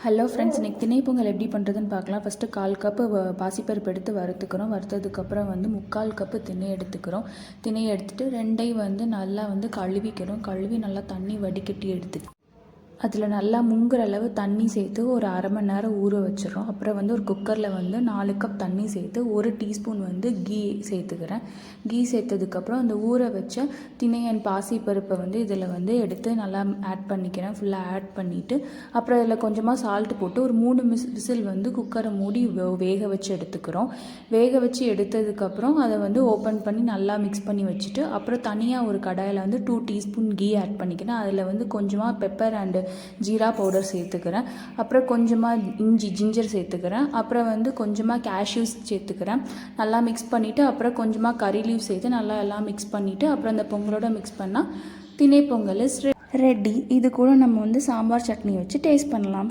Hello friends, இன்றைக்கி திணை பொங்கல் எப்படி பண்ணுறதுன்னு பார்க்கலாம். ஃபஸ்ட்டு 1/4 கப்பு பாசிப்பருப்பு எடுத்து வறுத்துக்கிறோம். வறுத்ததுக்கப்புறம் 3/4 கப்பு திணை எடுத்துக்கிறோம். திணை எடுத்துகிட்டு 2 நல்லா கழுவி நல்லா தண்ணி வடிகட்டி எடுத்து அதில் நல்லா முங்குற அளவு தண்ணி சேர்த்து ஒரு 1/2 மணி நேரம் ஊற வச்சிடறோம். அப்புறம் ஒரு குக்கரில் 4 கப் தண்ணி சேர்த்து 1 டீஸ்பூன் கீ சேர்த்துக்கிறேன். கீ சேர்த்ததுக்கப்புறம் அந்த ஊற வச்ச திணை அண்ட் பாசிப்பருப்பை இதில் எடுத்து நல்லா ஆட் பண்ணிக்கிறேன். ஃபுல்லாக ஆட் பண்ணிவிட்டு அப்புறம் இதில் கொஞ்சமாக சால்ட்டு போட்டு ஒரு 3 விசில் குக்கரை மூடி வேக வச்சு எடுத்துக்கிறோம். வேக வச்சு எடுத்ததுக்கப்புறம் அதை ஓப்பன் பண்ணி நல்லா மிக்ஸ் பண்ணி வச்சுட்டு அப்புறம் தனியாக ஒரு கடாயில் 2 டீஸ்பூன் கீ ஆட் பண்ணிக்கிறேன். அதில் கொஞ்சமாக பெப்பர் அண்டு ஜீரா பவுடர் சேர்த்துக்கிறேன். அப்புறம் கொஞ்சமாக ஜிஞ்சர் சேர்த்துக்கிறேன். அப்புறம் கொஞ்சமாக கேஷ்யூஸ் சேர்த்துக்கிறேன். நல்லா மிக்ஸ் பண்ணிவிட்டு அப்புறம் கொஞ்சமாக கறி லீவ் சேர்த்து நல்லா எல்லாம் மிக்ஸ் பண்ணிவிட்டு அப்புறம் அந்த பொங்கலோட மிக்ஸ் பண்ணால் திணை பொங்கல் ரெடி. இது கூட நம்ம சாம்பார் சட்னி வச்சு டேஸ்ட் பண்ணலாம்.